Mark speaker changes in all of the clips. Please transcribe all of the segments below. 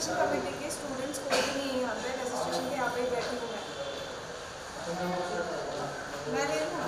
Speaker 1: Selection committee के students कोई भी नहीं है यहाँ पे, रजिस्ट्रेशन के यहाँ पे ही बैठे हुए हैं। मैं ले लूँ?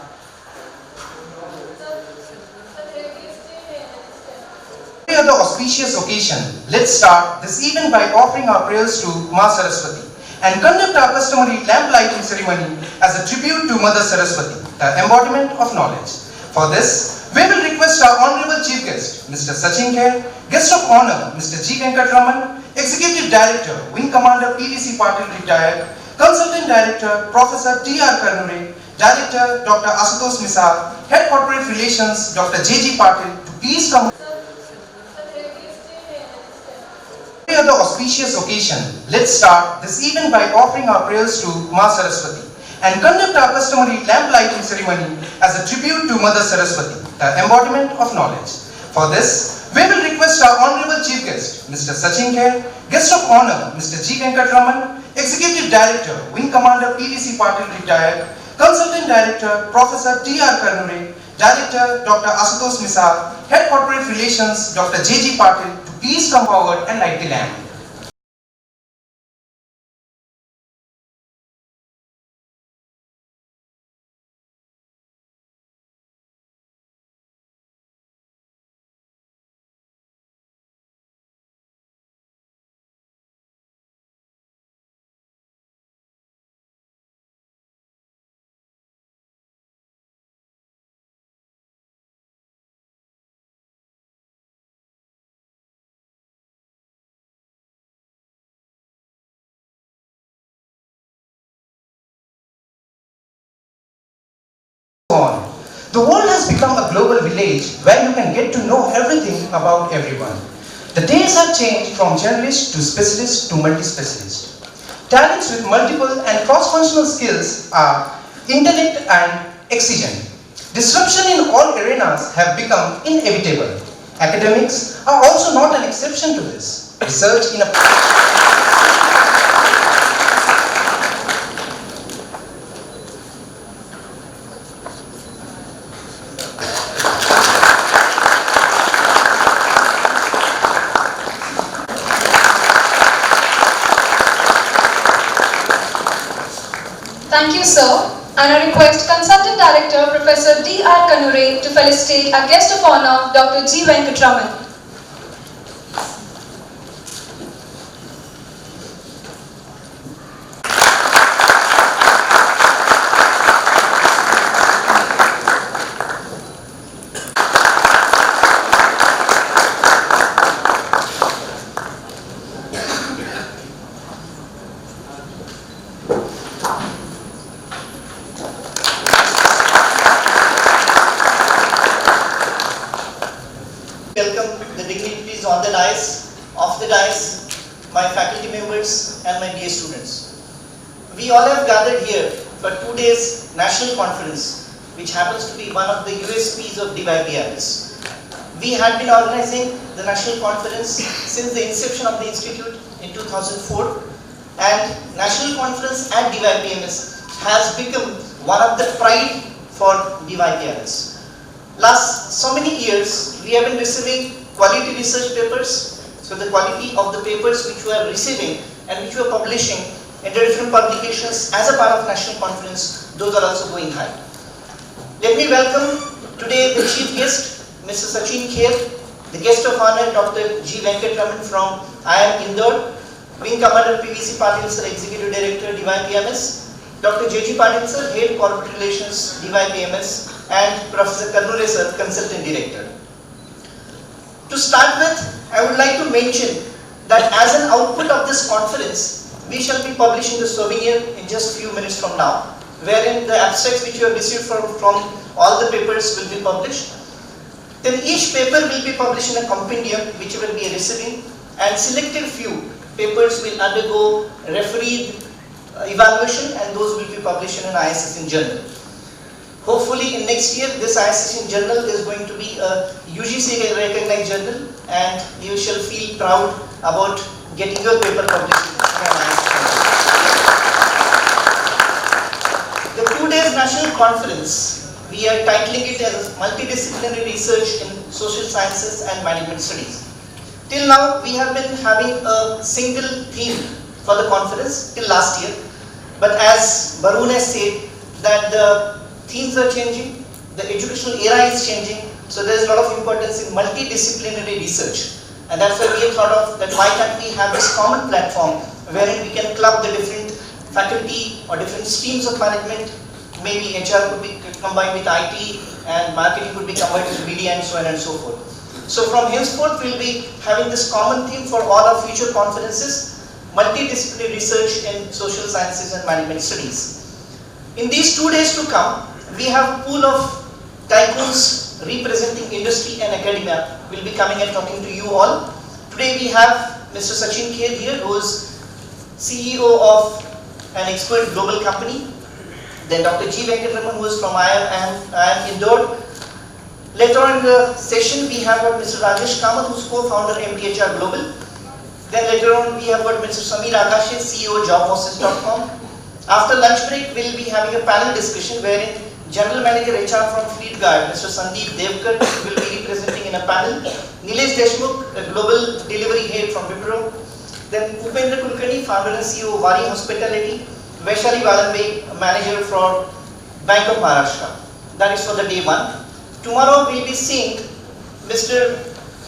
Speaker 2: Every other auspicious occasion, let's start this event by offering our prayers to Ma Saraswati and conduct our customary lamp lighting ceremony as a tribute to Mother Saraswati, the embodiment of knowledge. For this, we will request our Honorable Chief Guest, Mr. Sachin Kher, Guest of Honor, Mr. G. Venkatraman, Executive Director, Wing Commander PVC Patil Retired, Consultant Director, Professor T.R. Karnure, Director, Dr. Asutosh Misal, Head Corporate Relations, Dr. J.G. Patil, to please come. Every other auspicious occasion, let's start this event by offering our prayers to Ma Saraswati and conduct our customary lamp lighting ceremony as a tribute to Mother Saraswati, the embodiment of knowledge. For this, we will request our Honorable Chief Guest, Mr. Sachin Kher, Guest of Honor, Mr. G. Venkatraman, Executive Director, Wing Commander PVC Patil Retired, Consultant Director, Professor T.R. Karnure, Director, Dr. Asutosh Misal, Head Corporate Relations, Dr. J.G. Patil, to please come forward and light the lamp. The world has become a global village where you can get to know everything about everyone. The days have changed from generalist to specialist to multi-specialist. Talents with multiple and cross-functional skills are intellect and exigent. Disruption in all arenas have become inevitable. Academics are also not an exception to this. Research in a
Speaker 3: Thank you, sir. And I request Consultant Director Professor D.R. Kanure to felicitate our Guest of Honor, Dr. G. Venkatraman.
Speaker 4: Welcome the dignitaries on the dais, off the dais, my faculty members and my dear students. We all have gathered here for 2 days national conference, which happens to be one of the USPs of DYPIMS. We had been organizing the national conference since the inception of the institute in 2004, and national conference at DYPIMS has become one of the pride for DYPIMS. Last so many years, we have been receiving quality research papers. So the quality of the papers which we are receiving and which we are publishing in the different publications as a part of national conference, those are also going high. Let me welcome today the chief guest, Mr. Sachin Kher, the guest of honor, Dr. G. Venkatraman from IIM Indore, Wing Commander PVC Patil sir, Executive Director DYPIMS, Dr. J.G. Patil sir, Head Corporate Relations DYPIMS, and Professor Karnure sir, Consultant Director. To start with, I would like to mention that as an output of this conference, we shall be publishing the souvenir in just few minutes from now, wherein the abstracts which you have received from all the papers will be published. Then each paper will be published in a compendium which will be receiving, and selected few papers will undergo refereed evaluation, and those will be published in an ISSN journal. Hopefully in next year this ISSN journal is going to be a UGC recognized journal, and you shall feel proud about getting your paper published in an ISSN. The 2 days national conference, we are titling it as multidisciplinary research in social sciences and management studies. Till now, we have been having a single theme for the conference till last year. But as Barun has said, that the themes are changing, the educational era is changing, so there is a lot of importance in multidisciplinary research. And that's why we have thought of that why can't we have this common platform wherein we can club the different faculty or different streams of management. Maybe HR could be combined with IT and marketing could be combined with BD and so on and so forth. So from henceforth we'll be having this common theme for all our future conferences, multidisciplinary research in social sciences and management studies. In these 2 days to come, we have a pool of tycoons representing industry and academia will be coming and talking to you all. Today we have Mr. Sachin Khed here, who is CEO of an expert global company. Then Dr. G. Venkatraman, who is from IIM Indore. Later on in the session, we have got Mr. Rajesh Kamath, who is co-founder MTHR Global. Then later on, we have got Mr. Samir Akashe, CEO JobHorses.com. After lunch break, we will be having a panel discussion wherein General Manager HR from Fleet Guard, Mr. Sandeep Devkar, will be representing in a panel. Nilesh Deshmukh, a Global Delivery Head from Wipro. Then Upendra Kulkarni, founder and CEO of Vari Hospitality. Vaishali Valanbe, manager for Bank of Maharashtra. That is for the day 1. Tomorrow we will be seeing Mr.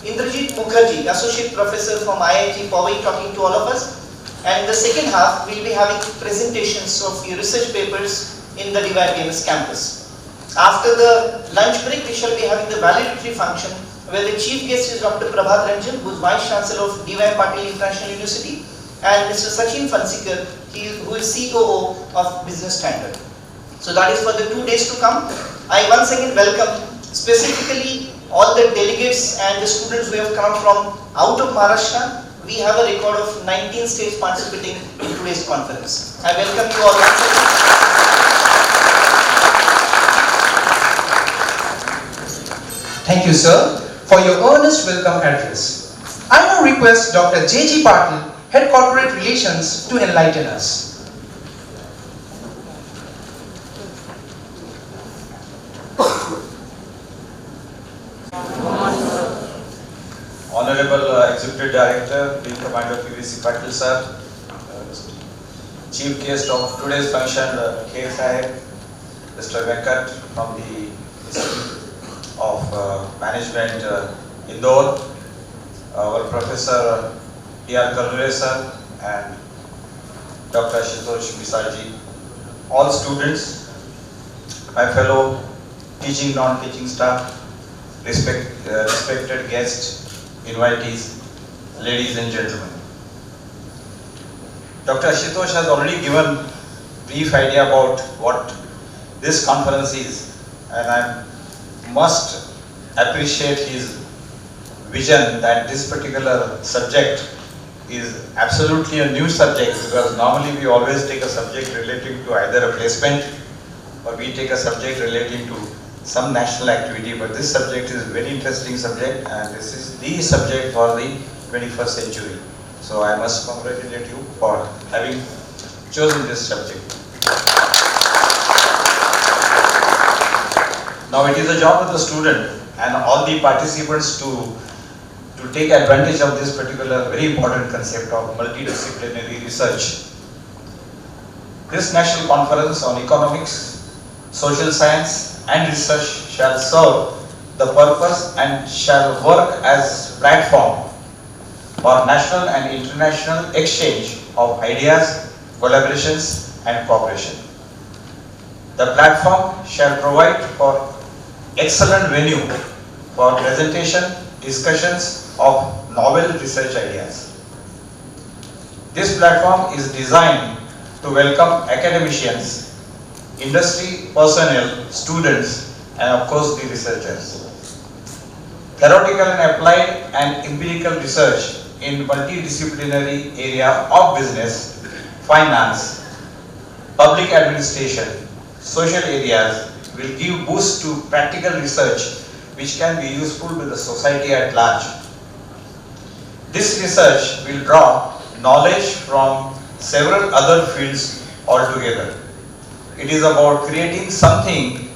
Speaker 4: Indrajit Mukherjee, Associate Professor from IIT Powai, talking to all of us. And in the second half, we will be having presentations of your research papers in the DYPIMS campus. After the lunch break, we shall be having the valedictory function where the chief guest is Dr. Prabhat Ranjan, who is Vice Chancellor of DY Patil International University, and Mr. Sachin Fansikar, who is COO of Business Standard. So that is for the 2 days to come. I once again welcome specifically all the delegates and the students who have come from out of Maharashtra. We have a record of 19 states participating in today's conference. I welcome you all.
Speaker 2: Thank you, sir, for your earnest welcome address. I now request Dr. J.G. Patil, Head Corporate Relations, to enlighten us.
Speaker 5: Honorable Executive Director, Wing Commander PVC Patil sir, Chief Guest of today's function, K. Sahib, Mr. Venkat from the Institute of Management, Indore, our Professor D.R. Kanure sir, and Dr. Ashutosh Misaji, all students, my fellow teaching, non-teaching staff, respected guests, invitees, ladies and gentlemen. Dr. Ashutosh has already given a brief idea about what this conference is, and I must appreciate his vision that this particular subject is absolutely a new subject, because normally we always take a subject relating to either a placement or we take a subject relating to some national activity, but this subject is a very interesting subject and this is the subject for the 21st century. So I must congratulate you for having chosen this subject. Now it is the job of the student and all the participants to take advantage of this particular very important concept of multidisciplinary research. This national conference on economics, social science and research shall serve the purpose and shall work as platform for national and international exchange of ideas, collaborations and cooperation. The platform shall provide for excellent venue for presentation, discussions of novel research ideas. This platform is designed to welcome academicians, industry personnel, students, and of course the researchers. Theoretical and applied and empirical research in multidisciplinary area of business, finance, public administration, social areas will give boost to practical research which can be useful to the society at large. This research will draw knowledge from several other fields altogether. It is about creating something.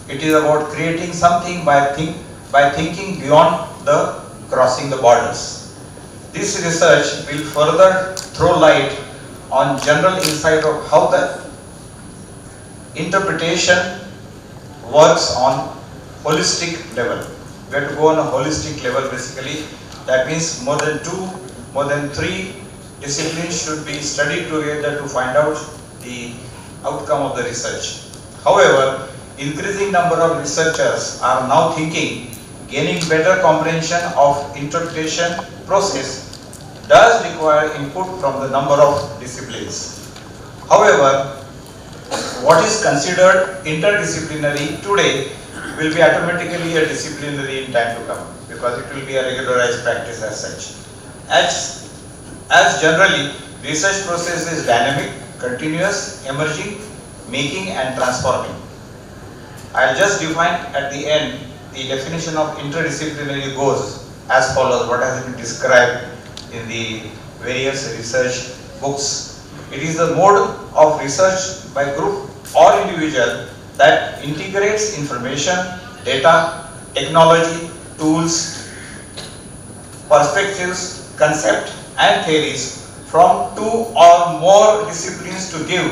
Speaker 5: It is about creating something by thinking beyond the crossing the borders. This research will further throw light on general insight of how the interpretation works on holistic level. We have to go on a holistic level basically. That means more than 3 disciplines should be studied together to find out the outcome of the research. However, increasing number of researchers are now thinking gaining better comprehension of interpretation process does require input from the number of disciplines. However, what is considered interdisciplinary today will be automatically a disciplinary in time to come, because it will be a regularized practice as such. As generally, research process is dynamic, continuous, emerging, making and transforming. I'll just define at the end the definition of interdisciplinary goes as follows, what has been described in the various research books. It is the mode of research by group or individual that integrates information, data, technology, tools, perspectives, concepts and theories from 2 or more disciplines to give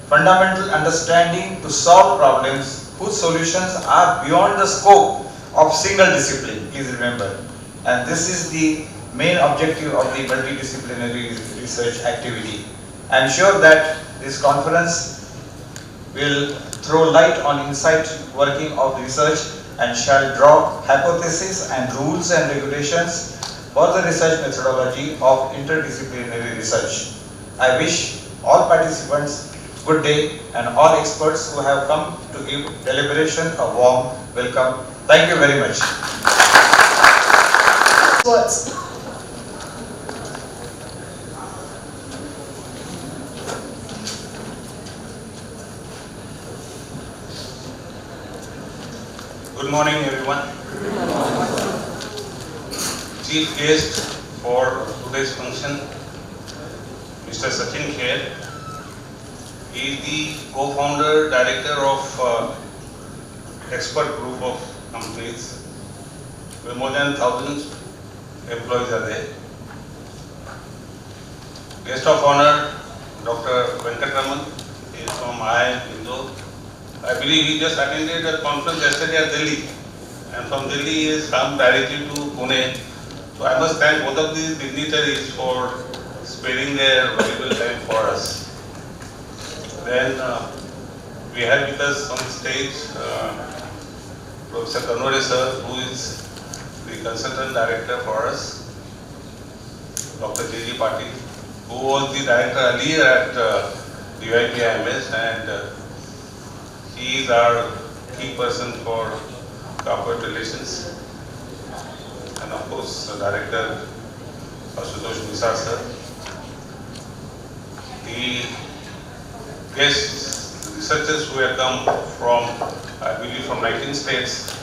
Speaker 5: fundamental understanding to solve problems whose solutions are beyond the scope of single discipline, please remember. And this is the main objective of the multidisciplinary research activity. I am sure that this conference will throw light on insight working of research and shall draw hypotheses and rules and regulations for the research methodology of interdisciplinary research. I wish all participants good day and all experts who have come to give deliberation a warm welcome. Thank you very much.
Speaker 3: Words.
Speaker 6: Good morning, everyone. Chief guest for today's function, Mr. Sachin Kher. He is the co-founder, director of expert group of companies where more than 1,000 employees are there. Guest of honor, Dr. Venkatraman, is from IIM Indore. I believe he just attended a conference yesterday at Delhi, and from Delhi he has come directly to Pune. So I must thank both of these dignitaries for sparing their valuable time for us. Then we have with us on the stage Professor Kanure sir, who is the consultant director for us, Dr. J.J. Patil, who was the director earlier at DYPIMS, and he is our key person for corporate relations, and of course the director Ashutosh Nisar sir. The guests, the researchers who have come from, I believe, from 19 states,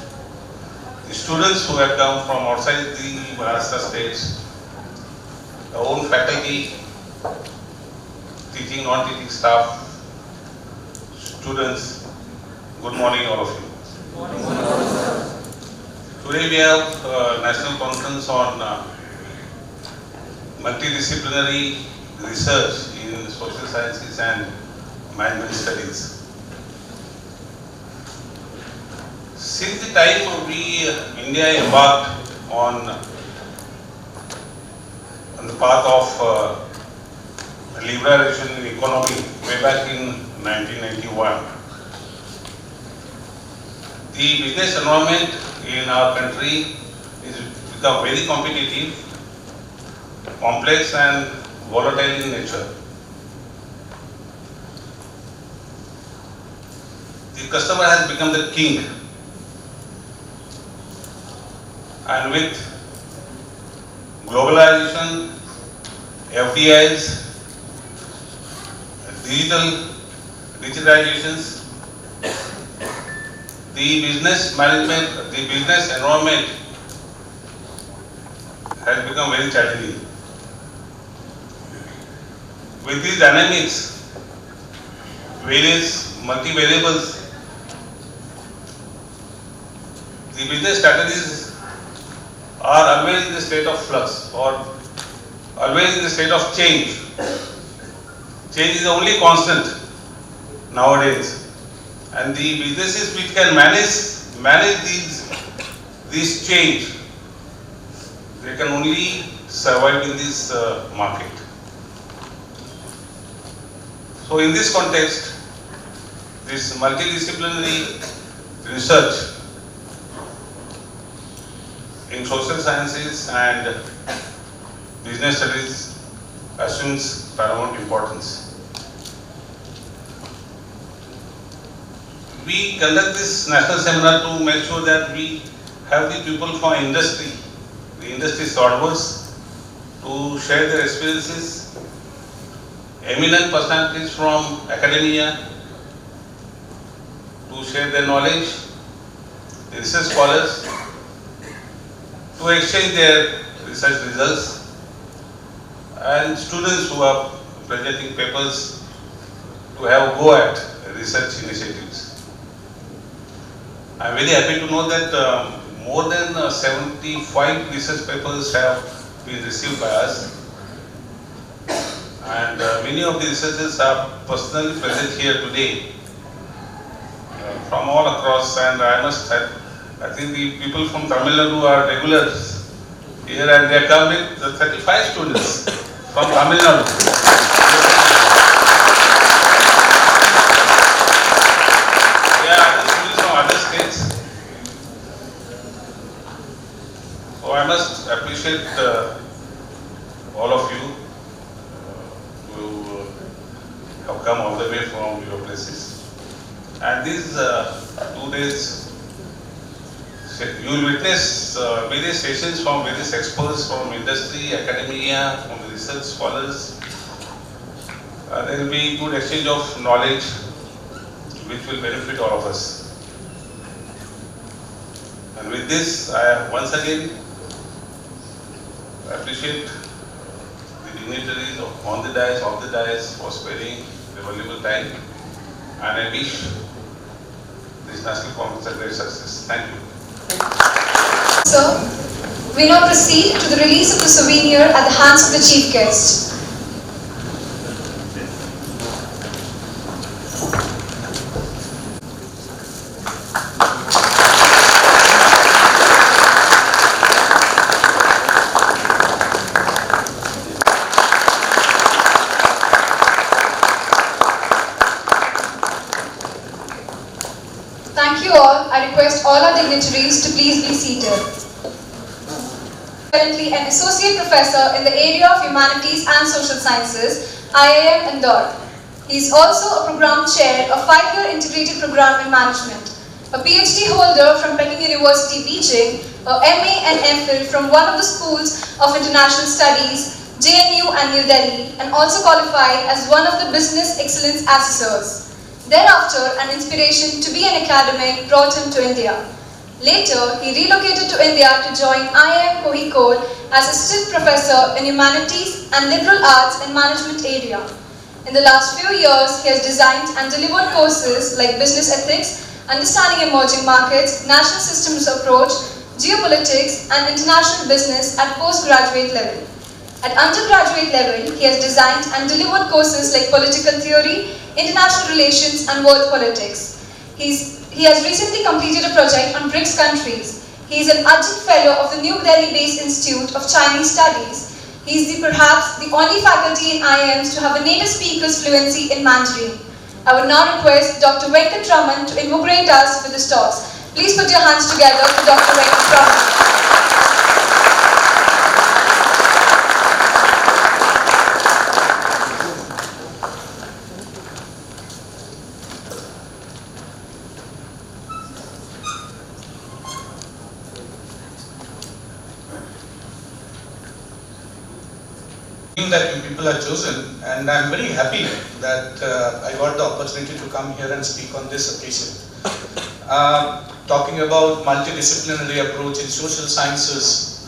Speaker 6: the students who have come from outside the Maharashtra states, the own faculty, teaching, non-teaching staff, students, good morning all of you. Today we have a national conference on multidisciplinary research in social sciences and management studies. Since the time India embarked on the path of liberalization in economy way back in 1991, the business environment in our country is become very competitive, complex and volatile in nature. The customer has become the king, and with globalization, FDIs, digitalizations, the business management, the business environment has become very challenging. With these dynamics, various multi-variables, the business strategies are always in the state of flux or always in the state of change. Change is the only constant nowadays, and the businesses which can manage these change, they can only survive in this market. So in this context, this multidisciplinary research in social sciences and business studies assumes paramount importance. We conduct this national seminar to make sure that we have the people from industry, the industry stalwarts, to share their experiences, eminent personalities from academia to share their knowledge, the research scholars to exchange their research results, and students who are presenting papers to have a go at research initiatives. I am very happy to know that more than 75 research papers have been received by us, and many of the researchers are personally present here today from all across, and I think the people from Tamil Nadu are regulars here, and they come with 35 students from Tamil Nadu. There are other students from other states. So I must appreciate all of you who have come all the way from your places. And these 2 days, you will witness various sessions from various experts from industry, academia, from the research scholars. There will be good exchange of knowledge which will benefit all of us. And with this, I once again appreciate the dignitaries on the dais, off the dais for sparing the valuable time, and I wish this national conference a great success. Thank you.
Speaker 3: Sir, we now proceed to the release of the souvenir at the hands of the chief guest. Thank you all. I request all our dignitaries to please be seated. Currently an associate professor in the area of humanities and social sciences, IIM Indore. He is also a program chair of 5-year integrated program in management, a PhD holder from Peking University, Beijing, a MA and MPhil from one of the schools of international studies, JNU and New Delhi, and also qualified as one of the business excellence assessors. Thereafter, an inspiration to be an academic brought him to India. Later, he relocated to India to join IIM Kozhikode as assistant professor in humanities and liberal arts and management area. In the last few years, he has designed and delivered courses like business ethics, understanding emerging markets, national systems approach, geopolitics, and international business at postgraduate level. At undergraduate level, he has designed and delivered courses like political theory, international relations, and world politics. He has recently completed a project on BRICS countries. He is an adjunct fellow of the New Delhi-based Institute of Chinese Studies. He is perhaps the only faculty in IIMs to have a native speaker's fluency in Mandarin. I would now request Dr. Venkatraman to inaugurate us with his talks. Please put your hands together for Dr. Venkatraman.
Speaker 7: That you people are chosen, and I am very happy that I got the opportunity to come here and speak on this occasion. Talking about multidisciplinary approach in social sciences,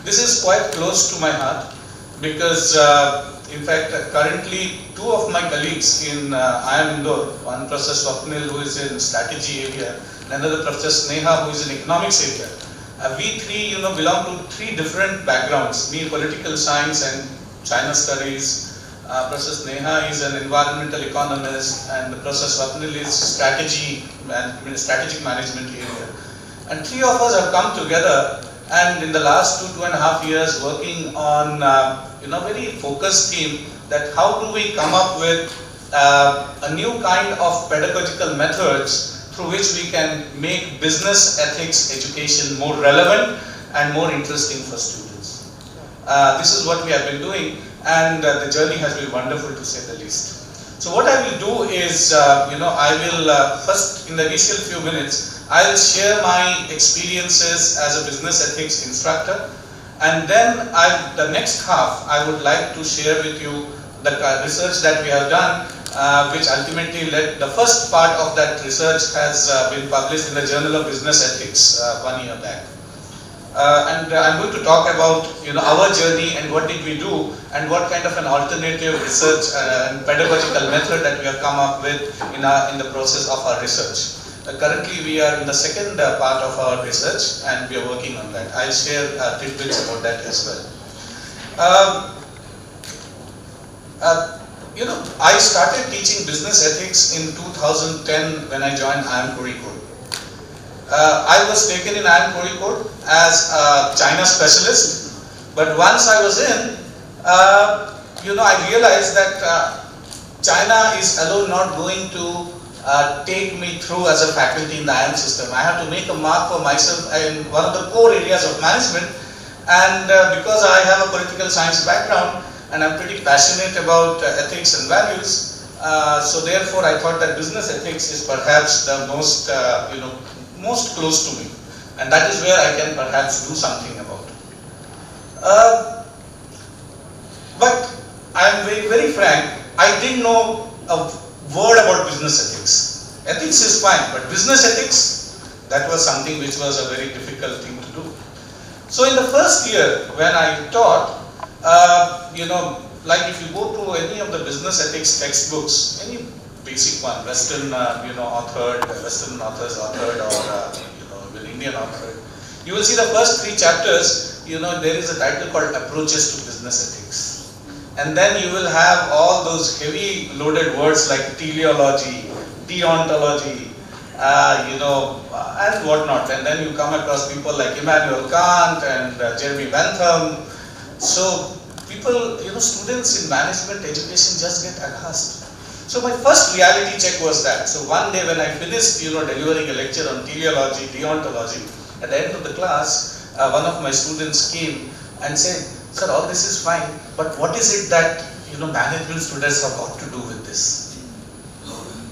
Speaker 7: this is quite close to my heart because in fact currently 2 of my colleagues in IIM Indore, one Professor Swapnil who is in strategy area and another Professor Sneha who is in economics area, We three, belong to three different backgrounds. Me, political science and China studies. Professor Neha is an environmental economist, and Professor Swapnil is strategic management area. And three of us have come together, and in the last 2.5 years, working on very focused theme that how do we come up with a new kind of pedagogical methods through which we can make business ethics education more relevant and more interesting for students. This is what we have been doing, and the journey has been wonderful to say the least. So what I will do is, I will first in the initial few minutes, I will share my experiences as a business ethics instructor, and then the next half I would like to share with you the research that we have done, which ultimately led, the first part of that research has been published in the Journal of Business Ethics 1 year back. And I'm going to talk about our journey and what did we do and what kind of an alternative research and pedagogical method that we have come up with in the process of our research. Currently we are in the second part of our research and we are working on that. I'll share tidbits about that as well. I started teaching business ethics in 2010 when I joined IIM Kozhikode. I was taken in IIM Kozhikode as a China specialist, but once I was in, I realized that China is alone not going to take me through as a faculty in the IIM system. I have to make a mark for myself in one of the core areas of management, and because I have a political science background and I'm pretty passionate about ethics and values, so therefore I thought that business ethics is perhaps the most most close to me, and that is where I can perhaps do something about. But I am very, very frank, I didn't know a word about business ethics. Ethics is fine, but business ethics, that was something which was a very difficult thing to do. So in the first year when I taught, like if you go to any of the business ethics textbooks, any basic one, Western, Western authors authored, or Indian authored, you will see the first 3 chapters, there is a title called Approaches to Business Ethics. And then you will have all those heavy loaded words like teleology, deontology, and whatnot. And then you come across people like Immanuel Kant and Jeremy Bentham. So people, students in management education just get aghast. So my first reality check was that. So one day when I finished, delivering a lecture on teleology, deontology, at the end of the class, one of my students came and said, "Sir, all this is fine, but what is it that, management students have got to do with this?"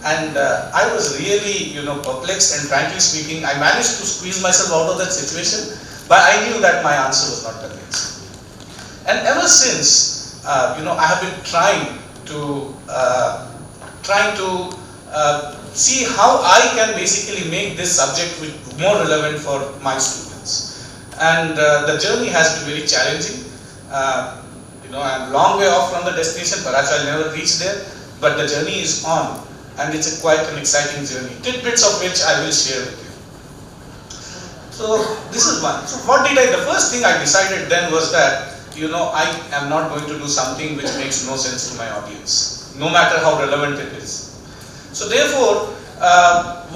Speaker 7: And I was really, perplexed, and frankly speaking, I managed to squeeze myself out of that situation, but I knew that my answer was not convincing. And ever since, I have been trying to see how I can basically make this subject more relevant for my students. And the journey has been very challenging. I'm a long way off from the destination, perhaps I'll never reach there, but the journey is on, and it's quite an exciting journey, tidbits of which I will share with you. So this is one. So what did the first thing I decided then was that, I am not going to do something which makes no sense to my audience, no matter how relevant it is. So therefore,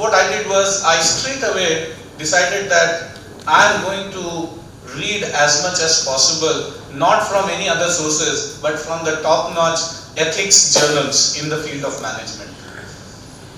Speaker 7: what I did was I straight away decided that I am going to read as much as possible, not from any other sources, but from the top-notch ethics journals in the field of management.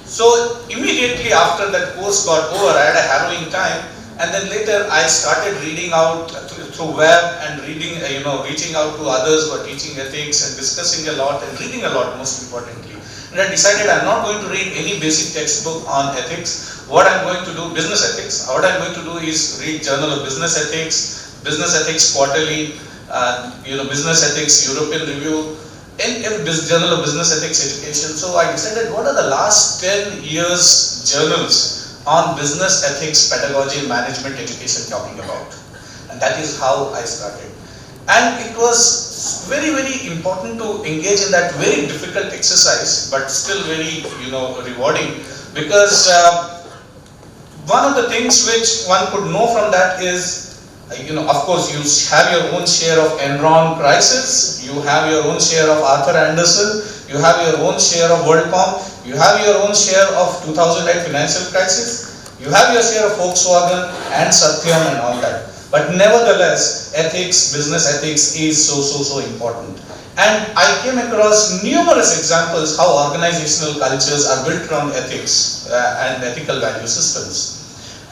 Speaker 7: So immediately after that course got over, I had a harrowing time, and then later I started reading out through web and reading, reaching out to others who are teaching ethics and discussing a lot and reading a lot, most importantly. And I decided I'm not going to read any basic textbook on ethics. What I'm going to do, business ethics, what I'm going to do is read Journal of Business Ethics, Business Ethics Quarterly, Business Ethics European Review, and Journal of Business Ethics Education. So I decided what are the last 10 years journals on business ethics, pedagogy and management education talking about. And that is how I started. And it was very, very important to engage in that very difficult exercise, but still very, rewarding, because one of the things which one could know from that is, of course, you have your own share of Enron crisis, you have your own share of Arthur Andersen, you have your own share of WorldCom, you have your own share of 2008 financial crisis, you have your share of Volkswagen and Satyam and all that. But nevertheless, ethics, business ethics is so important. And I came across numerous examples how organizational cultures are built around ethics and ethical value systems.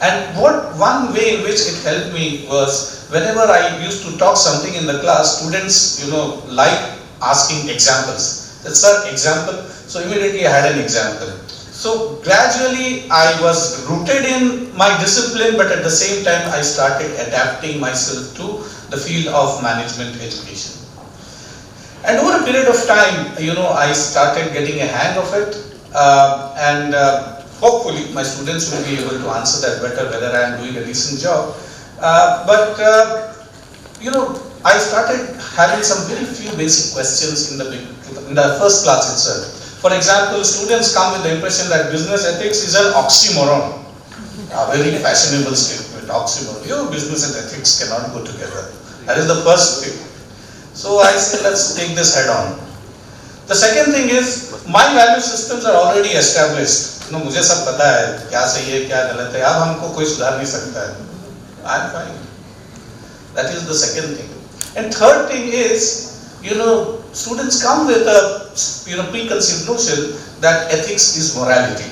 Speaker 7: And one way in which it helped me was whenever I used to talk something in the class, students, like asking examples. That's our example. So immediately I had an example. So gradually I was rooted in my discipline, but at the same time I started adapting myself to the field of management education. And over a period of time, I started getting a hang of it, and hopefully my students will be able to answer that better, whether I am doing a decent job. I started having some very few basic questions in the first class itself. For example, students come with the impression that business ethics is an oxymoron, a very fashionable statement, oxymoron. Business and ethics cannot go together. That is the first thing. So I say, let's take this head on. The second thing is, my value systems are already established. मुझे सब पता है क्या सही है क्या गलत है, अब हमको कोई सुधार नहीं सकता है. I'm fine. That is the second thing. And third thing is, students come with a preconceived notion that ethics is morality.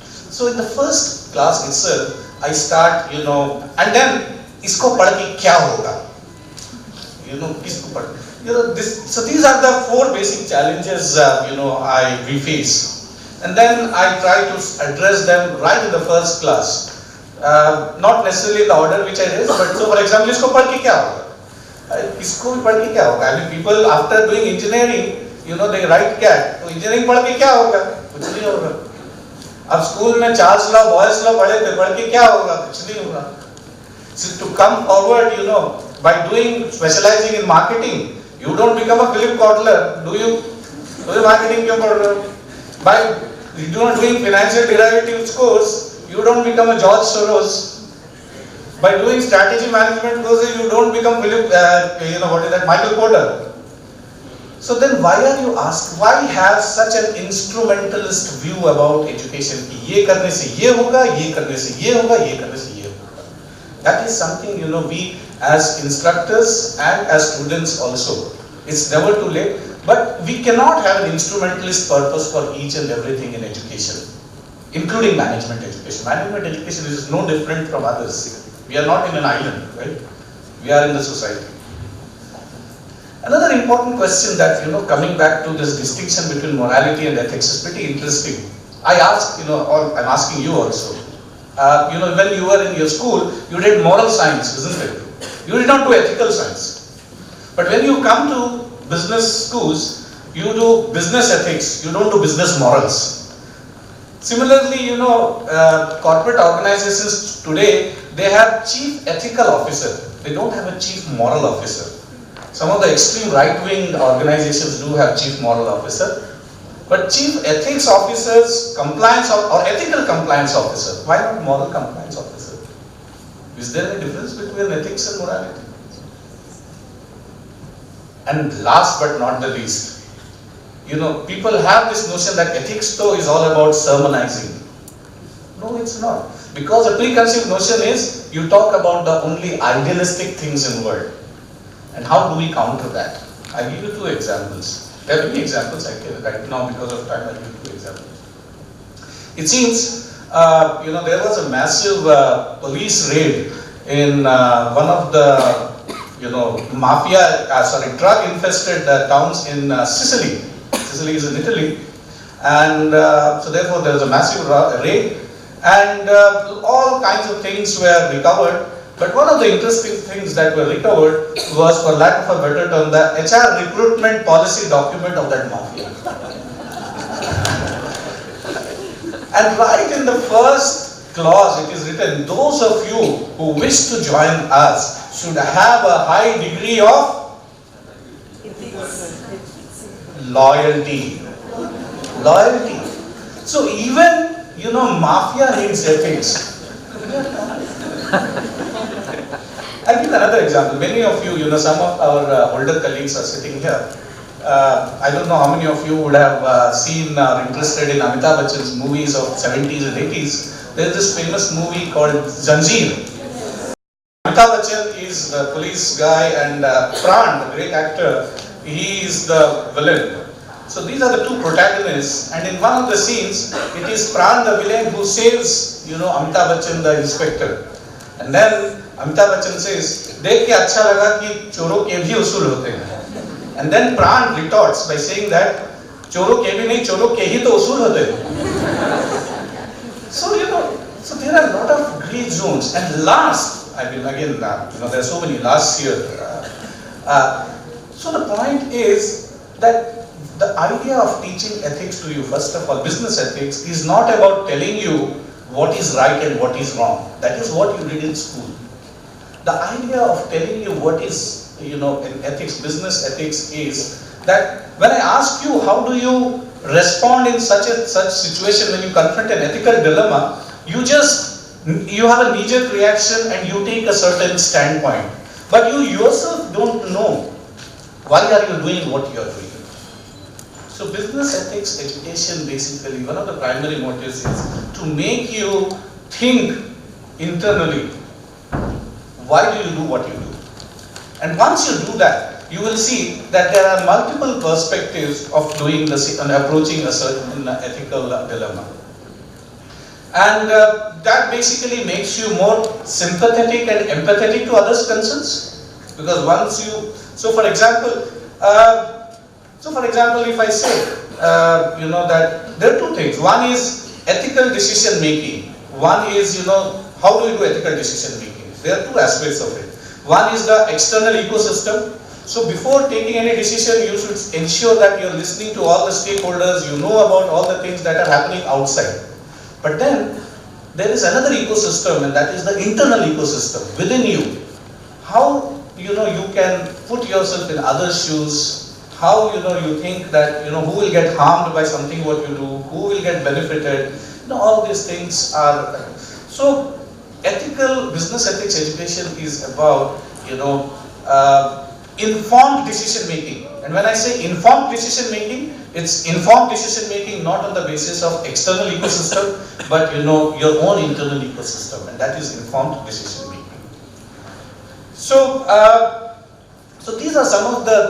Speaker 7: So in the first class itself, I start, and then इसको पढ़ के क्या होगा? So these are the four basic challenges we face, and then I try to address them right in the first class, not necessarily in the order which I raised, but so for example, इसको पढ़ के क्या होगा? इसको भी पढ़ के क्या होगा? I mean, people after doing engineering, they write CAT. तो engineering पढ़ के क्या होगा? कुछ नहीं होगा. अब स्कूल में चार्ल्स लॉ, बॉयस लॉ पढ़े थे, पढ़ के क्या होगा? कुछ नहीं होगा. So to come forward, by specializing in marketing, you don't become a Philip Kotler, do you? तो marketing क्यों पढ़ रहे हो? By doing financial derivatives course, you don't become a George Soros. By doing strategy management courses, you don't become Michael Porter. So then why are you asked? Why have such an instrumentalist view about education? ये करने से ये होगा, ये करने से ये होगा, ये करने से ये होगा. That is something we as instructors and as students also. It's never too late, but we cannot have an instrumentalist purpose for each and everything in education, including management education. Management education is no different from others. We are not in an island, right? We are in the society. Another important question that, coming back to this distinction between morality and ethics is pretty interesting. I asked, or I'm asking you also, when you were in your school, you did moral science, isn't it? You did not do ethical science. But when you come to business schools, you do business ethics, you don't do business morals. Similarly, corporate organizations today, they have chief ethical officer. They don't have a chief moral officer. Some of the extreme right-wing organizations do have chief moral officer. But chief ethics officers, compliance or ethical compliance officer, why not moral compliance officer? Is there any difference between ethics and morality? And last but not the least, people have this notion that ethics though is all about sermonizing. No, it's not. Because the preconceived notion is you talk about the only idealistic things in the world. And how do we counter that? I'll give you two examples. There are many examples I can right now because of time. I'll give you two examples. It seems, there was a massive police raid in one of the, drug-infested towns in Sicily. Sicily is in Italy. And so therefore there was a massive raid. And all kinds of things were recovered, but one of the interesting things that were recovered was, for lack of a better term, the HR recruitment policy document of that mafia. And right in the first clause it is written, those of you who wish to join us should have a high degree of loyalty. Loyalty. So even mafia needs ethics. I'll give another example. Many of you, some of our older colleagues are sitting here. I don't know how many of you would have seen or interested in Amitabh Bachchan's movies of 70s and 80s. There's this famous movie called Zanjeer. Amitabh Bachchan is the police guy and Pran, the great actor, he is the villain. So these are the two protagonists, and in one of the scenes, it is Pran the villain who saves, Amitabh Bachchan the inspector. And then Amitabh Bachchan says, "देख के अच्छा लगा कि चोरों के भी उसूल होते हैं." And then Pran retorts by saying that, "चोरों के भी नहीं, चोरों के ही तो उसूल होते हैं." So so there are a lot of gray zones. And last, I mean again, there are so many lasts here. So the point is that the idea of teaching ethics to you, first of all, business ethics, is not about telling you what is right and what is wrong. That is what you did in school. The idea of telling you what is, in ethics, business ethics, is that when I ask you how do you respond in such situation when you confront an ethical dilemma, you have a knee-jerk reaction and you take a certain standpoint. But you yourself don't know why are you doing what you are doing. So business ethics education, basically, one of the primary motives is to make you think internally, why do you do what you do? And once you do that, you will see that there are multiple perspectives of doing this and approaching a certain ethical dilemma. And that basically makes you more sympathetic and empathetic to others' concerns. Because once you, so for example, if I say, that there are two things. One is ethical decision making. One is, how do you do ethical decision making? There are two aspects of it. One is the external ecosystem. So before taking any decision, you should ensure that you're listening to all the stakeholders, you know about all the things that are happening outside. But then, there is another ecosystem, and that is the internal ecosystem within you. How, you can put yourself in other shoes. How, you think that, who will get harmed by something what you do, who will get benefited. All these things are, so ethical business ethics education is about, informed decision making. And when I say informed decision making, it's informed decision making not on the basis of external ecosystem, but your own internal ecosystem, and that is informed decision making. So, so these are some of the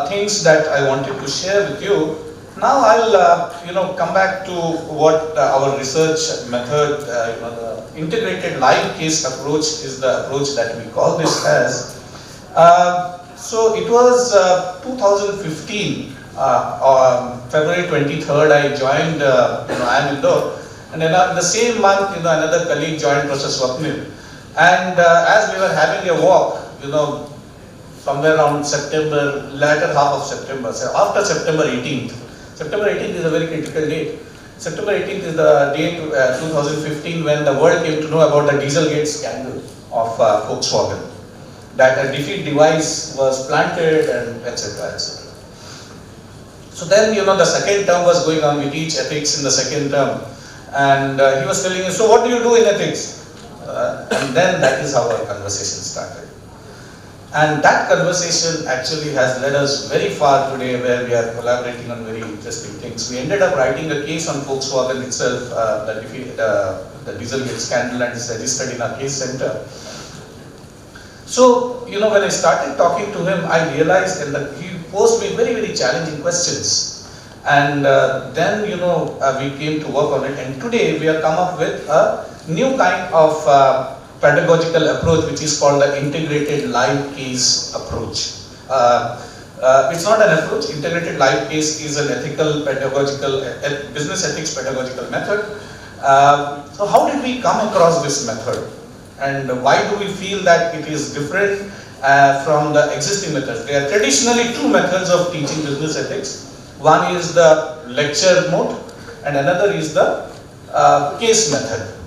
Speaker 7: things that I wanted to share with you. Now I'll come back to what our research method, the integrated live case approach is the approach that we call this as. So it was 2015, February 23rd, I joined IIM Indore, and then the same month, another colleague joined Professor Swapnil. And as we were having a walk, somewhere around September, latter half of September, so after September 18th. September 18th is a very critical date. September 18th is the date 2015 when the world came to know about the Dieselgate scandal of Volkswagen. That a defeat device was planted and etc. etc. So then, the second term was going on. We teach ethics in the second term. And he was telling me, so what do you do in ethics? And then that is how our conversation started. And that conversation actually has led us very far today, where we are collaborating on very interesting things. We ended up writing a case on Volkswagen itself, the Dieselgate scandal, and it's registered in our case center. So, when I started talking to him, I realized that he posed me very, very challenging questions. And then, we came to work on it. And today, we have come up with a new kind of pedagogical approach, which is called the integrated live case approach. It's not an approach. Integrated live case is an ethical pedagogical, business ethics pedagogical method. So how did we come across this method? And why do we feel that it is different from the existing methods? There are traditionally two methods of teaching business ethics. One is the lecture mode, and another is the case method.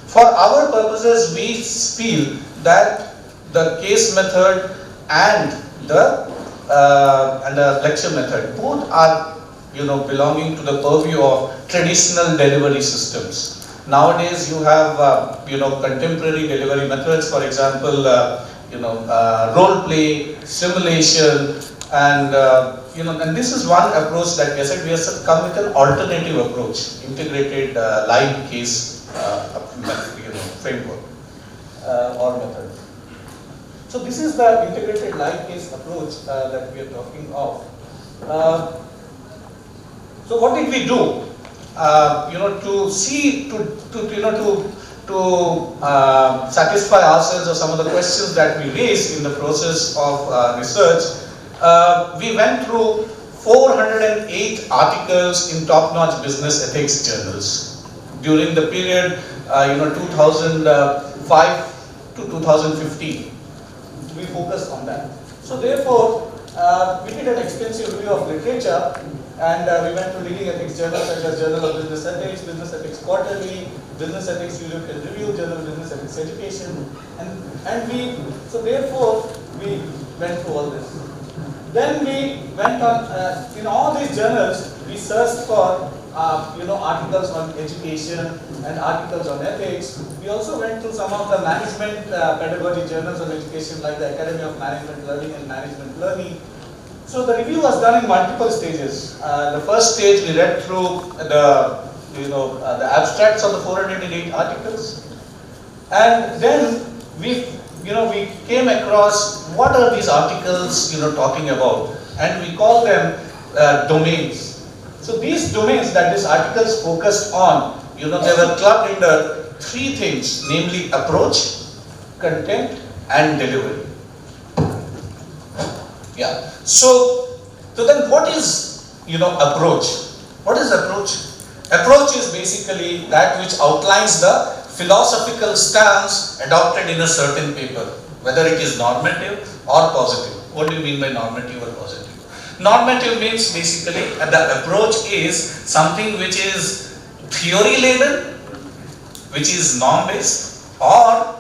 Speaker 7: For our purposes, we feel that the case method and the lecture method both are belonging to the purview of traditional delivery systems. Nowadays, you have contemporary delivery methods. For example, role play, simulation, and and this is one approach that we said we have come with an alternative approach, integrated live case framework or method. So this is the integrated live case approach that we are talking of. So what did we do? To satisfy ourselves of some of the questions that we raised in the process of research, we went through 408 articles in top-notch business ethics journals during the period 2005 to 2015. We focused on that. So therefore, we did an extensive review of literature, and we went to leading ethics journals such as Journal of Business Ethics Quarterly, Business Ethics European Review, Journal of Business Ethics Education, and we went through all this. Then we went on, in all these journals, we searched for articles on education and articles on ethics. We also went through some of the management pedagogy journals on education like the Academy of Management Learning and Management Learning. So the review was done in multiple stages. The first stage we read through the abstracts of the 408 articles, and then we came across what are these articles talking about, and we call them domains. So these domains that these articles focused on, they were clubbed under three things, namely approach, content, and delivery. Yeah. So then what is approach? What is approach? Approach is basically that which outlines the philosophical stance adopted in a certain paper, whether it is normative or positive. What do you mean by normative or positive? Normative means basically the approach is something which is theory laden, which is norm based, or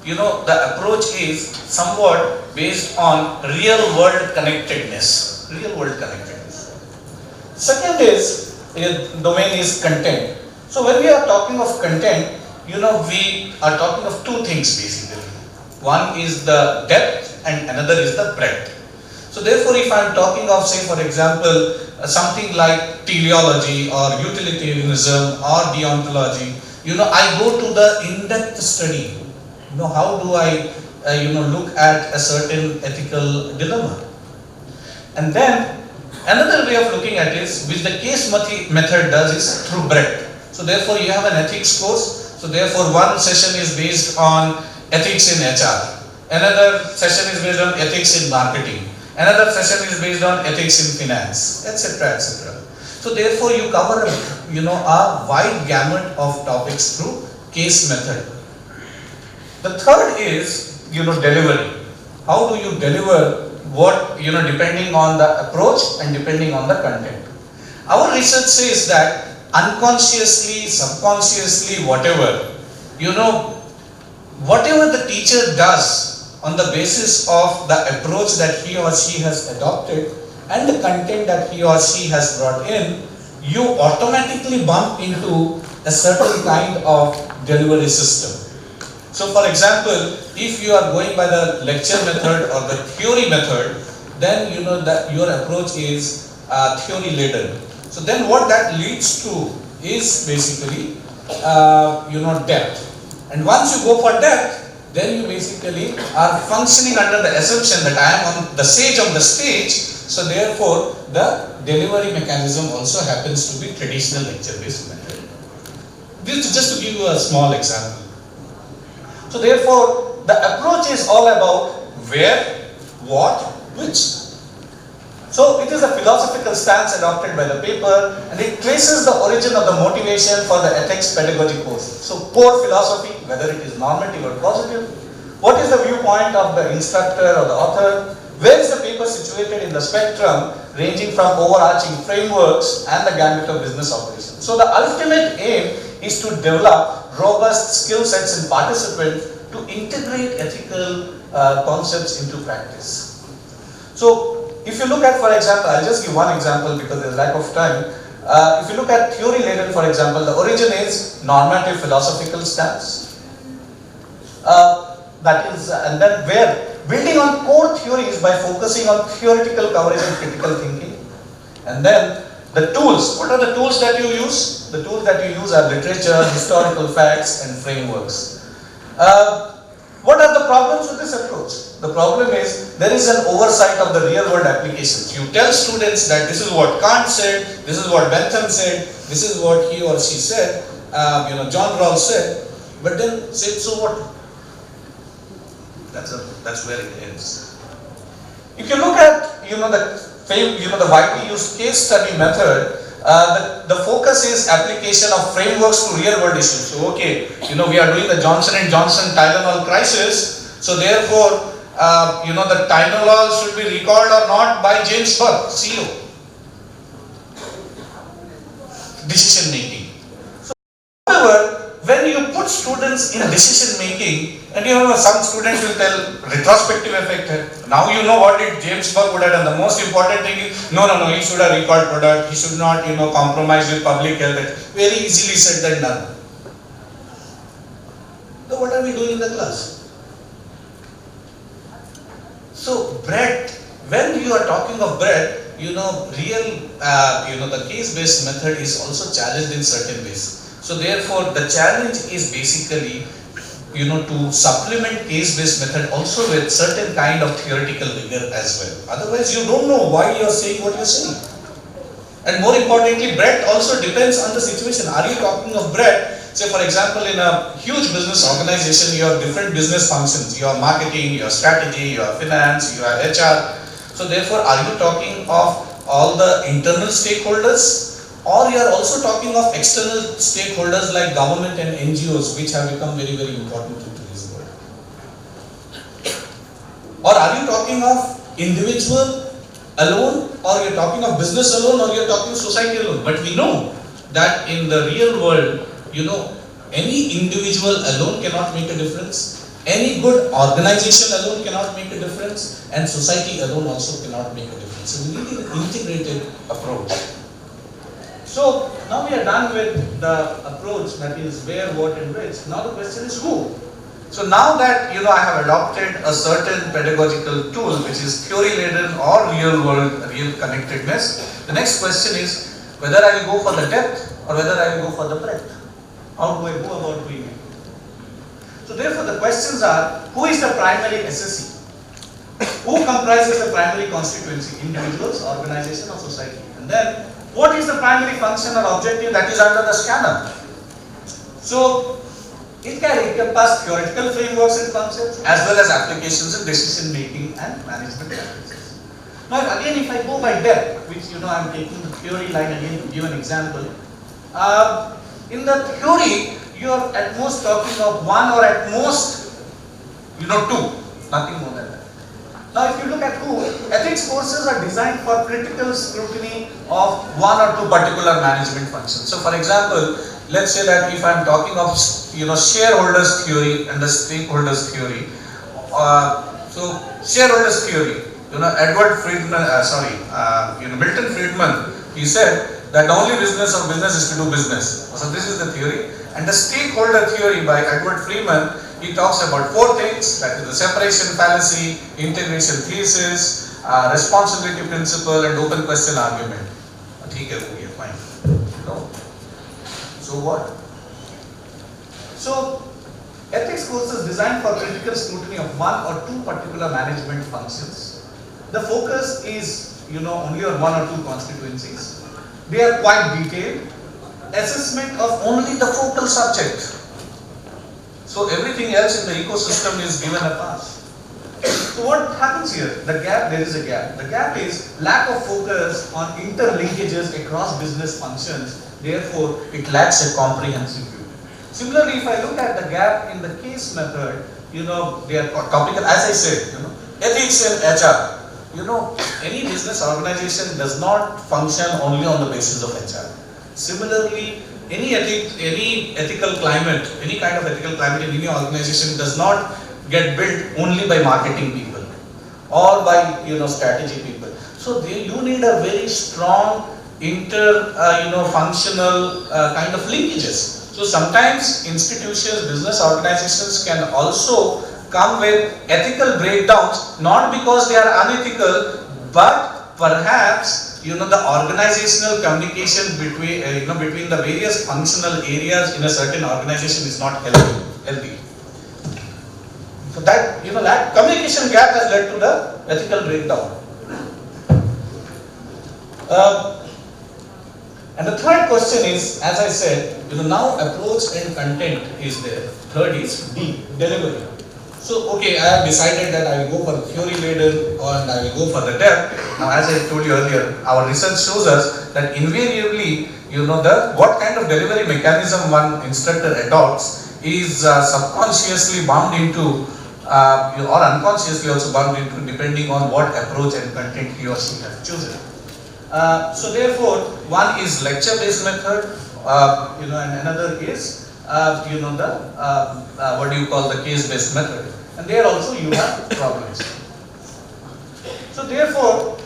Speaker 7: the approach is somewhat based on real world connectedness. Second is domain is content. So when we are talking of content, we are talking of two things basically. One is the depth and another is the breadth. So therefore, if I am talking of, say for example, something like teleology or utilitarianism or deontology, I go to the in-depth study. How do I look at a certain ethical dilemma? And then another way of looking at it is, which the case method does, is through breadth. So therefore, you have an ethics course. So therefore, one session is based on ethics in HR. Another session is based on ethics in marketing. Another session is based on ethics in finance, etc., etc. So therefore, you cover a wide gamut of topics through case method. The third is delivery. How do you deliver what depending on the approach and depending on the content? Our research says that unconsciously, subconsciously, whatever the teacher does on the basis of the approach that he or she has adopted and the content that he or she has brought in, you automatically bump into a certain kind of delivery system. So for example, if you are going by the lecture method or the theory method, then that your approach is theory laden. So then what that leads to is basically depth. And once you go for depth, then you basically are functioning under the assumption that I am on the sage on the stage. So therefore, the delivery mechanism also happens to be traditional lecture-based method. This is just to give you a small example. So therefore, the approach is all about where, what, which. So it is a philosophical stance adopted by the paper, and it traces the origin of the motivation for the ethics pedagogy course. So core philosophy, whether it is normative or positive. What is the viewpoint of the instructor or the author? Where is the paper situated in the spectrum, ranging from overarching frameworks and the gambit of business operations? So the ultimate aim is to develop robust skill sets in participants to integrate ethical concepts into practice. So if you look at, for example, I'll just give one example because there's lack of time. If you look at theory laden, for example, the origin is normative philosophical stance. That is, and then where building on core theories by focusing on theoretical coverage and critical thinking. And then the tools. What are the tools that you use? The tools that you use are literature, historical facts, and frameworks. What are the problems with this approach? The problem is there is an oversight of the real world applications. You tell students that this is what Kant said, this is what Bentham said, this is what he or she said, John Rawls said, but then say, so what? That's where it ends. If you look at the widely used case study method, the focus is application of frameworks to real world issues. So okay, we are doing the Johnson & Johnson Tylenol crisis, so therefore the Tylenol should be recalled or not by James Burke, CEO. Decision making. So, however, when you put students in decision making, and some students will tell retrospective effect. Now you know what did James Burke would have done. The most important thing is no, he should have recalled product. He should not compromise with public health. Very easily said and done. So what are we doing in the class? So breadth. When you are talking of breadth, the case-based method is also challenged in certain ways. So therefore, the challenge is basically, to supplement case-based method also with certain kind of theoretical rigor as well. Otherwise, you don't know why you are saying what you are saying. And more importantly, breadth also depends on the situation. Are you talking of breadth? Say, for example, in a huge business organization, you have different business functions. You have marketing, you have strategy, you have finance, you have HR. So therefore, are you talking of all the internal stakeholders? Or you are also talking of external stakeholders like government and NGOs, which have become very, very important in today's world. Or are you talking of individual alone, or you are talking of business alone, or you are talking of society alone? But we know that in the real world, any individual alone cannot make a difference. Any good organization alone cannot make a difference, and society alone also cannot make a difference. So we need an integrated approach. So now we are done with the approach, that is where, what and which. Now the question is who. So now that I have adopted a certain pedagogical tool which is theory laden or real world, real connectedness, the next question is whether I will go for the depth or whether I will go for the breadth. How do I go about doing it? So therefore the questions are, who is the primary assessee? Who comprises the primary constituency? Individuals, organization or society? And then what is the primary function or objective that is under the scanner? So, it can encompass theoretical frameworks and concepts as well as applications in decision making and management practices. Now, again, if I go by depth, which I am taking the theory line again to give an example. In the theory, you are at most talking of one or at most, two, nothing more than that. Now, if you look at who, ethics courses are designed for critical scrutiny of one or two particular management functions. So, for example, let's say that if I am talking of shareholders theory and the stakeholders theory. So, shareholders theory, Milton Friedman, he said that the only business of business is to do business. So, this is the theory. And the stakeholder theory by Edward Freeman, he talks about four things, that is the separation fallacy, integration thesis, responsibility principle and open question argument. Okay, fine. No. So what? So, ethics courses designed for critical scrutiny of one or two particular management functions. The focus is, only on one or two constituencies. They are quite detailed. Assessment of only the focal subject. So everything else in the ecosystem is given a pass. So what happens here? The gap, there is a gap. The gap is lack of focus on interlinkages across business functions. Therefore, it lacks a comprehensive view. Similarly, if I look at the gap in the case method, they are topical, as I said, ethics and HR. Any business organization does not function only on the basis of HR. Similarly, any ethical climate, any kind of ethical climate in any organization does not get built only by marketing people or by strategy people. So you need a very strong functional kind of linkages. So sometimes institutions, business organizations can also come with ethical breakdowns, not because they are unethical, but perhaps the organizational communication between between the various functional areas in a certain organization is not healthy. So that that communication gap has led to the ethical breakdown. And the third question is, as I said, now approach and content is there. Third is D, delivery. So, okay, I have decided that I will go for theory laden and I will go for the depth. Now, as I told you earlier, our research shows us that invariably, what kind of delivery mechanism one instructor adopts is subconsciously bound into or unconsciously also bound into, depending on what approach and content he or she has chosen. So therefore, one is lecture-based method, and another is, what do you call the case-based method, and there also you have problems. So therefore,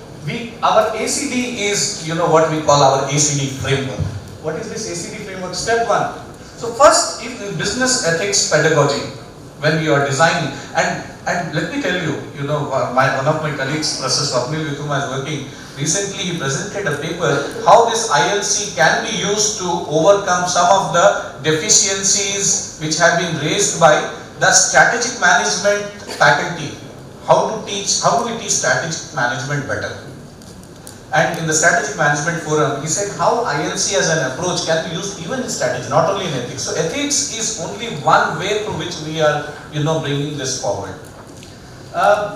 Speaker 7: our ACD is, what we call our ACD framework. What is this ACD framework? Step 1. So first, if in business ethics pedagogy, when you are designing, and let me tell you, one of my colleagues, Professor Swapnil, with whom I was working, recently he presented a paper, how this ILC can be used to overcome some of the deficiencies which have been raised by the strategic management faculty. How do we teach strategic management better? And in the strategic management forum, he said how ILC as an approach can be used even in strategy, not only in ethics. So ethics is only one way through which we are, bringing this forward.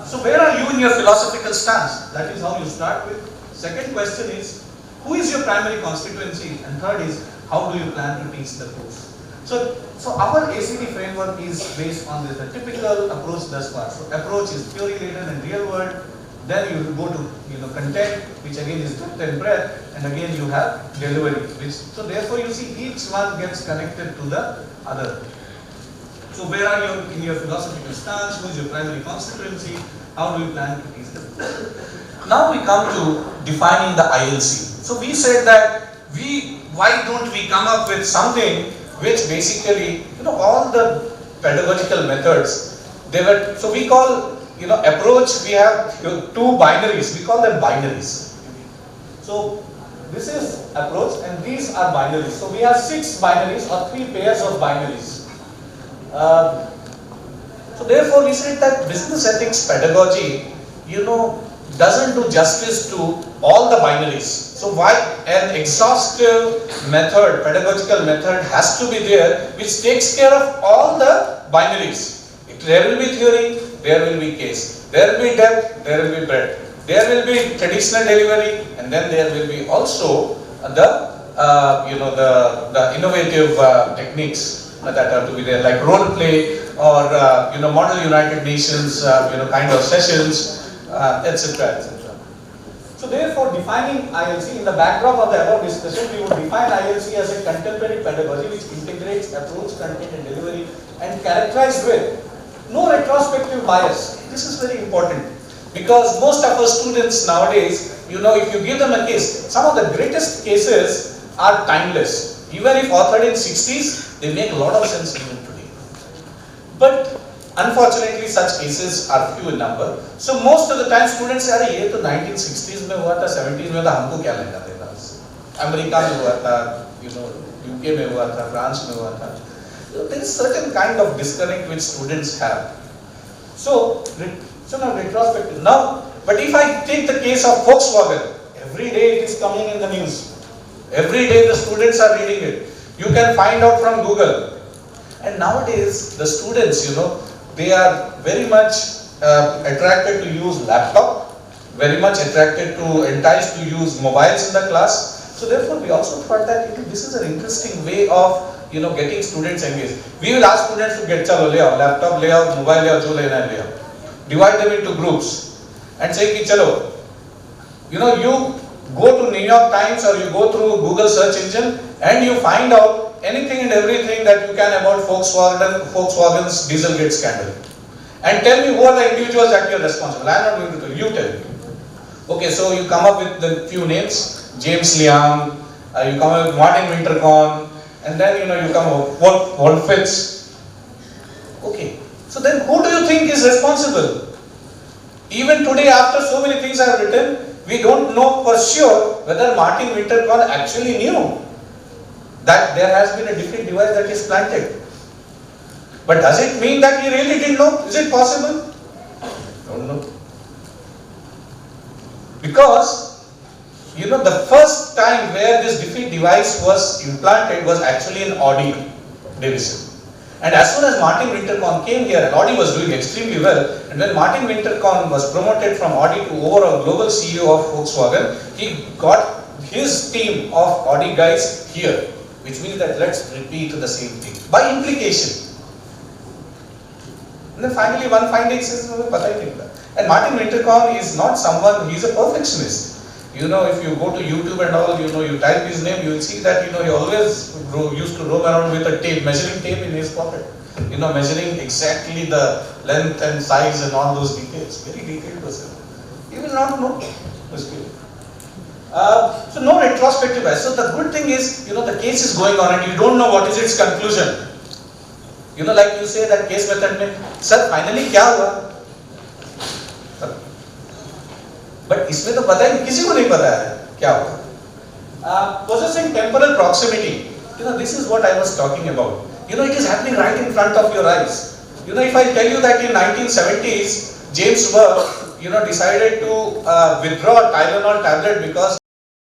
Speaker 7: So where are you in your philosophical stance? That is how you start with. Second question is, who is your primary constituency? And third is, how do you plan to teach the course? So our ACD framework is based on the typical approach thus far. So approach is theory laden and real world. Then you go to content, which again is depth and breadth, and again you have delivery. So therefore you see each one gets connected to the other. So where are you in your philosophical stance? Who is your primary constituency? How do you plan to teach them? Now we come to defining the ILC. So we said that why don't we come up with something which basically, all the pedagogical methods, so we call, approach, we have two binaries, we call them binaries. So this is approach and these are binaries. So we have 6 binaries or 3 pairs of binaries. So therefore we said that business ethics pedagogy, doesn't do justice to all the binaries. So why an exhaustive method, pedagogical method has to be there which takes care of all the binaries. There will be theory, there will be case. There will be depth, there will be breadth. There will be traditional delivery, and then there will be also the innovative techniques that are to be there, like role play or model United Nations kind of sessions, etc., etc. So therefore, defining ILC in the backdrop of the above discussion, we would define ILC as a contemporary pedagogy which integrates approach, content, and delivery, and characterized with no retrospective bias. This is very important because most of our students nowadays, if you give them a case, some of the greatest cases are timeless. Even if authored in 60s, they make a lot of sense even today. But unfortunately, such cases are few in number. So most of the time, students say, "Ye to 1960s mein hua tha, 70s mein tha, humko kya lena dena?" America mein hua tha, UK mein hua tha, France mein hua tha. There is certain kind of disconnect which students have. So now retrospective. Now, but if I take the case of Volkswagen, every day it is coming in the news. Every day the students are reading it. You can find out from Google. And nowadays the students, they are very much attracted to use laptop, very much attracted to, enticed to use mobiles in the class. So therefore we also thought that this is an interesting way of getting students engaged. We will ask students to get chalo le aao, laptop le aao, mobile le aao, jo lena hai le aao. Divide them into groups and say ki chalo, you go to New York Times or you go through Google search engine and you find out anything and everything that you can about Volkswagen's Dieselgate scandal. And tell me who are the individuals that you are responsible. I am not going to tell you, you tell me. Okay, so you come up with the few names. James Liang, you come up with Martin Winterkorn, and then you come up with Wolfitz. Okay, so then who do you think is responsible? Even today, after so many things I have written, we don't know for sure whether Martin Winterkorn actually knew that there has been a defeat device that is planted. But does it mean that he really didn't know? Is it possible? Don't know. Because, the first time where this defeat device was implanted was actually in Audi division. And as soon as Martin Winterkorn came here, and Audi was doing extremely well, and when Martin Winterkorn was promoted from Audi to overall global CEO of Volkswagen, he got his team of Audi guys here, which means that let's repeat the same thing by implication. And then finally one fine day says, and Martin Winterkorn is not someone, he's a perfectionist. If you go to YouTube and all, you type his name, you will see that, he always used to roam around with a tape, measuring tape in his pocket. Measuring exactly the length and size and all those details. Very detailed person. He will not know. So no retrospective bias. So the good thing is, the case is going on and you don't know what is its conclusion. Like you say that case method mein, sir, finally क्या हुआ? But इसमें तो पता ही किसी को नहीं पता है क्या हुआ. Possessing temporal proximity. This is what I was talking about. It is happening right in front of your eyes. If I tell you that in 1970s, James Burke, decided to withdraw Tylenol tablet because